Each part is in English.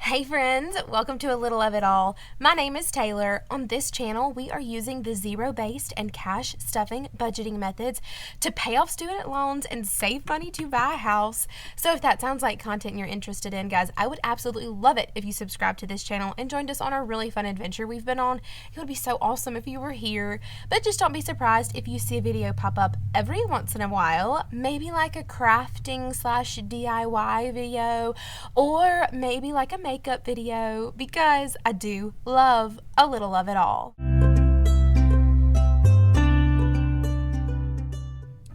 Hey friends, welcome to A Little of It All. My name is Taylor. On this channel, we are using the zero-based and cash stuffing budgeting methods to pay off student loans and save money to buy a house. So if that sounds like content you're interested in, guys, I would absolutely love it if you subscribe to this channel and joined us on our really fun adventure we've been on. It would be so awesome if you were here, but just don't be surprised if you see a video pop up every once in a while, maybe like a crafting / DIY video, or maybe like a makeup video, because I do love a little of it all.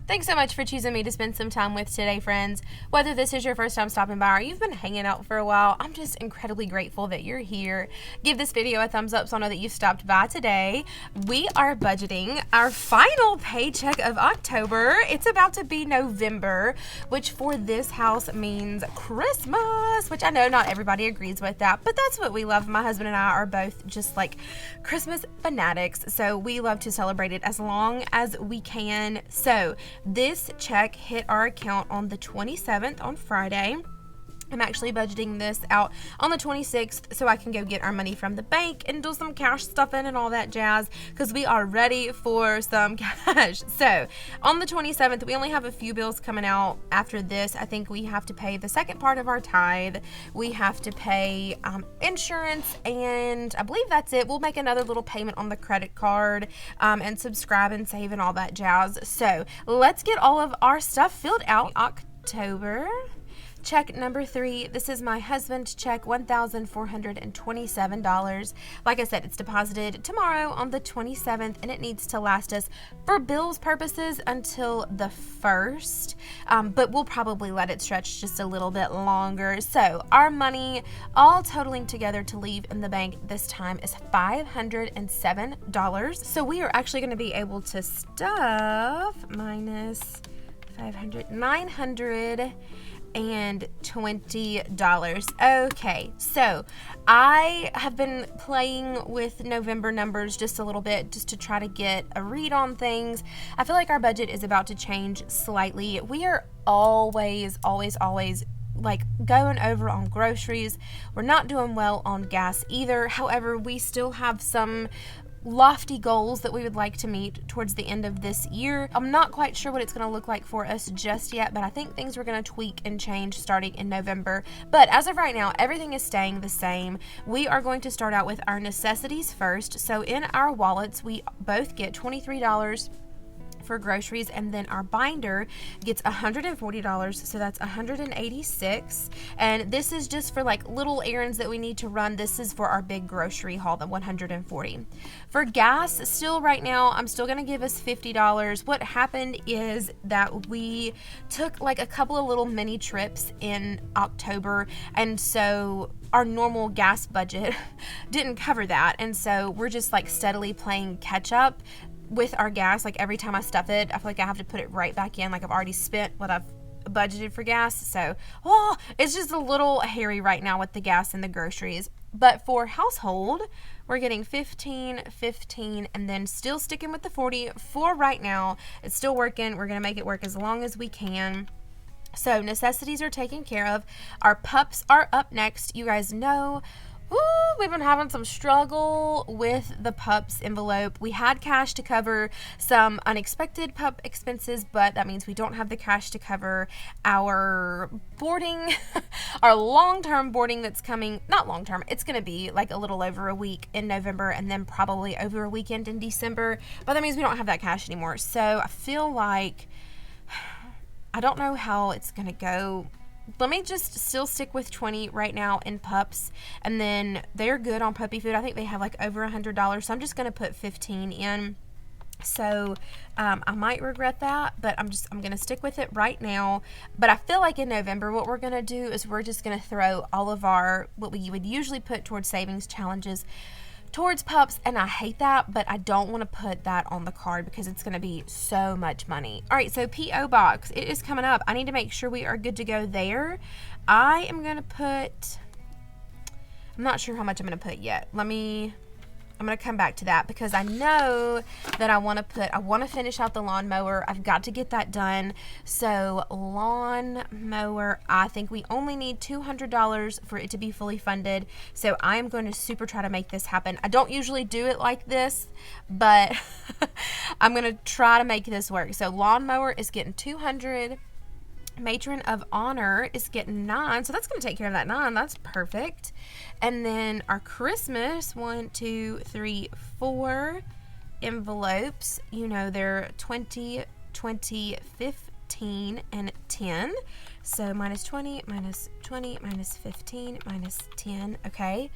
Thanks so much for choosing me to spend some time with today, friends. Whether this is your first time stopping by or you've been hanging out for a while, I'm just incredibly grateful that you're here. Give this video a thumbs up so I know that you stopped by today. We are budgeting our final paycheck of October. It's about to be November, which for this house means Christmas, which I know not everybody agrees with that, but that's what we love. My husband and I are both just like Christmas fanatics, so we love to celebrate it as long as we can. So this check hit our account on the 27th on Friday. I'm actually budgeting this out on the 26th so I can go get our money from the bank and do some cash stuffing and all that jazz, because we are ready for some cash. So on the 27th, we only have a few bills coming out after this. I think we have to pay the second part of our tithe. We have to pay insurance, and I believe that's it. We'll make another little payment on the credit card and subscribe and save and all that jazz. So let's get all of our stuff filled out. October. Check number 3. This is my husband's check, $1,427. Like I said, it's deposited tomorrow on the 27th, and it needs to last us for bills purposes until the 1st, but we'll probably let it stretch just a little bit longer. So our money all totaling together to leave in the bank this time is $507. So we are actually going to be able to stuff minus 500, $920. Okay, so I have been playing with November numbers just a little bit, just to try to get a read on things. I feel like our budget is about to change slightly. We are always like going over on groceries. We're not doing well on gas either. However, we still have some lofty goals that we would like to meet towards the end of this year. I'm not quite sure what it's going to look like for us just yet, but I think things are going to tweak and change starting in November. But as of right now, everything is staying the same. We are going to start out with our necessities first. So in our wallets, we both get $23 for groceries, and then our binder gets $140, so that's $186. And this is just for like little errands that we need to run. This is for our big grocery haul, the $140. For gas, still right now, I'm still gonna give us $50. What happened is that we took like a couple of little mini trips in October, and so our normal gas budget didn't cover that, and so we're just like steadily playing catch up with our gas. Like every time I stuff it, I feel like I have to put it right back in, like I've already spent what I've budgeted for gas. So it's just a little hairy right now with the gas and the groceries. But for household, we're getting 15, and then still sticking with the 40 for right now. It's still working. We're gonna make it work as long as we can. So necessities are taken care of. Our pups are up next. You guys know, we've been having some struggle with the pups envelope. We had cash to cover some unexpected pup expenses, but that means we don't have the cash to cover our boarding, our long-term boarding that's coming. Not long-term, it's going to be like a little over a week in November, and then probably over a weekend in December, but that means we don't have that cash anymore. So I feel like, I don't know how it's going to go. Let me just still stick with 20 right now in pups, and then they're good on puppy food. I think they have like over $100, so I'm just going to put 15 in. So I might regret that, but I'm going to stick with it right now. But I feel like in November, what we're going to do is we're just going to throw all of our, what we would usually put towards savings challenges, towards pups, and I hate that, but I don't want to put that on the card because it's going to be so much money. All right, so P.O. Box, it is coming up. I need to make sure we are good to go there. I am going to put, I'm not sure how much I'm going to put yet. I'm going to come back to that because I know that I want to finish out the lawnmower. I've got to get that done. So lawnmower, I think we only need $200 for it to be fully funded. So I am going to super try to make this happen. I don't usually do it like this, but I'm going to try to make this work. So lawnmower is getting $200. Matron of Honor is getting $9, so that's going to take care of that $9. That's perfect. And then our Christmas, 1, 2, 3, 4 envelopes. You know, they're 20, 20, 15, and 10. So minus 20, minus 20, minus 15, minus 10. Okay.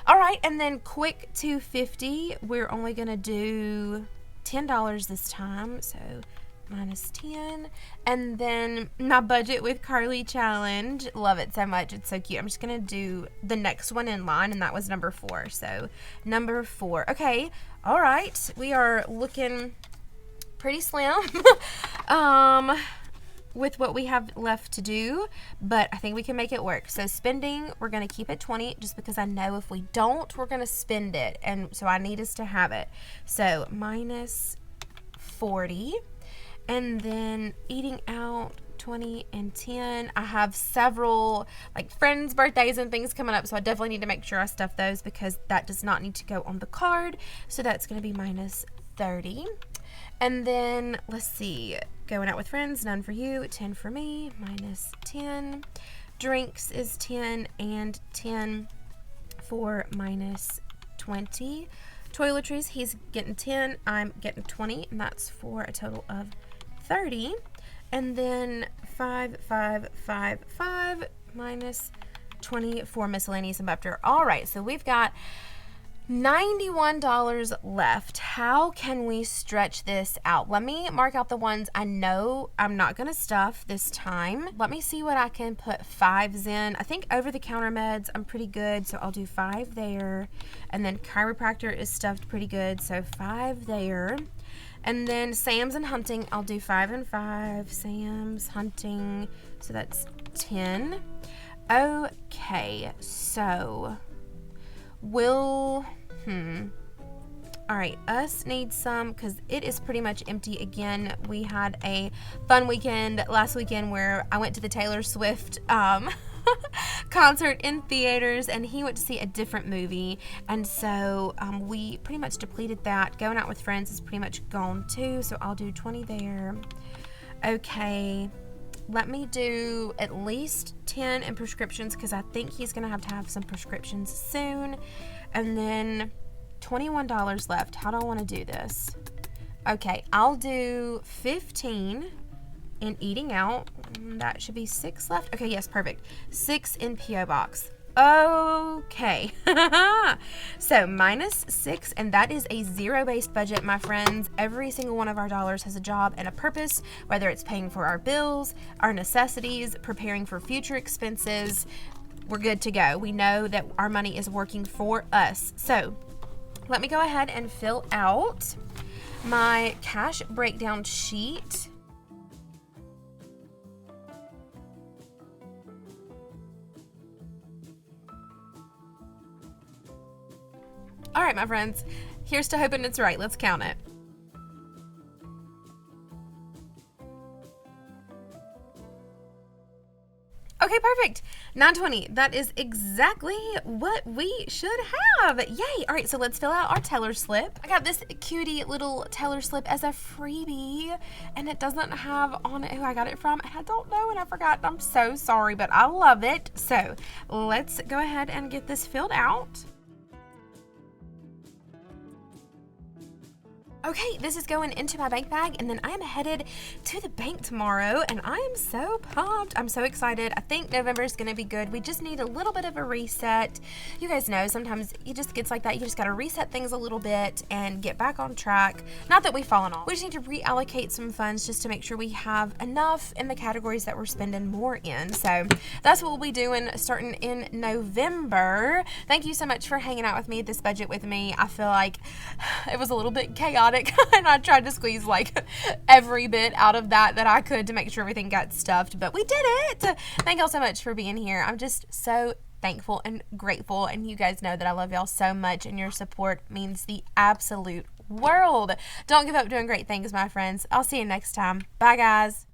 All right, and then quick 250. We're only going to do $10 this time. So minus 10. And then my budget with Carly challenge. Love it so much. It's so cute. I'm just going to do the next one in line, and that was number 4. So number 4. Okay. All right. We are looking pretty slim with what we have left to do, but I think we can make it work. So spending, we're going to keep it 20 just because I know if we don't, we're going to spend it. And so I need us to have it. So minus 40. And then eating out, 20 and 10. I have several like friends' birthdays and things coming up, so I definitely need to make sure I stuff those because that does not need to go on the card. So that's going to be minus 30. And then let's see, going out with friends, none for you, 10 for me, minus 10. Drinks is 10 and 10 for minus 20. Toiletries, he's getting 10, I'm getting 20, and that's for a total of 30. And then 5, 5, 5, 5 minus 20 for miscellaneous and buffer. All right, so we've got $91 left. How can we stretch this out? Let me mark out the ones I know I'm not going to stuff this time. Let me see what I can put 5s in. I think over-the-counter meds, I'm pretty good, so I'll do 5 there. And then chiropractor is stuffed pretty good, so 5 there. And then Sam's and hunting, I'll do 5 and 5. Sam's, hunting, so that's 10. Okay, so we'll, all right, us need some because it is pretty much empty again. We had a fun weekend last weekend where I went to the Taylor Swift concert in theaters, and he went to see a different movie, and so we pretty much depleted that. Going out with friends is pretty much gone too, so I'll do 20 there. Okay, let me do at least 10 in prescriptions because I think he's gonna have some prescriptions soon. And then $21 left. How do I want to do this? Okay, I'll do 15 in eating out. That should be 6 left. Okay, yes, perfect. 6 in P.O. Box. Okay. So minus 6, and that is a zero-based budget, my friends. Every single one of our dollars has a job and a purpose, whether it's paying for our bills, our necessities, preparing for future expenses. We're good to go. We know that our money is working for us. So let me go ahead and fill out my cash breakdown sheet. All right, my friends, here's to hoping it's right. Let's count it. Okay, perfect. 920. That is exactly what we should have. Yay. All right, so let's fill out our teller slip. I got this cutie little teller slip as a freebie, and it doesn't have on it who I got it from. And I don't know, and I forgot. I'm so sorry, but I love it. So let's go ahead and get this filled out. Okay, this is going into my bank bag, and then I am headed to the bank tomorrow, and I am so pumped. I'm so excited. I think November is going to be good. We just need a little bit of a reset. You guys know sometimes it just gets like that. You just got to reset things a little bit and get back on track. Not that we've fallen off. We just need to reallocate some funds just to make sure we have enough in the categories that we're spending more in. So that's what we'll be doing starting in November. Thank you so much for hanging out with me, this budget with me. I feel like it was a little bit chaotic. And I tried to squeeze like every bit out of that I could to make sure everything got stuffed, but we did it. Thank y'all so much for being here. I'm just so thankful and grateful. And you guys know that I love y'all so much, and your support means the absolute world. Don't give up doing great things, my friends. I'll see you next time. Bye, guys.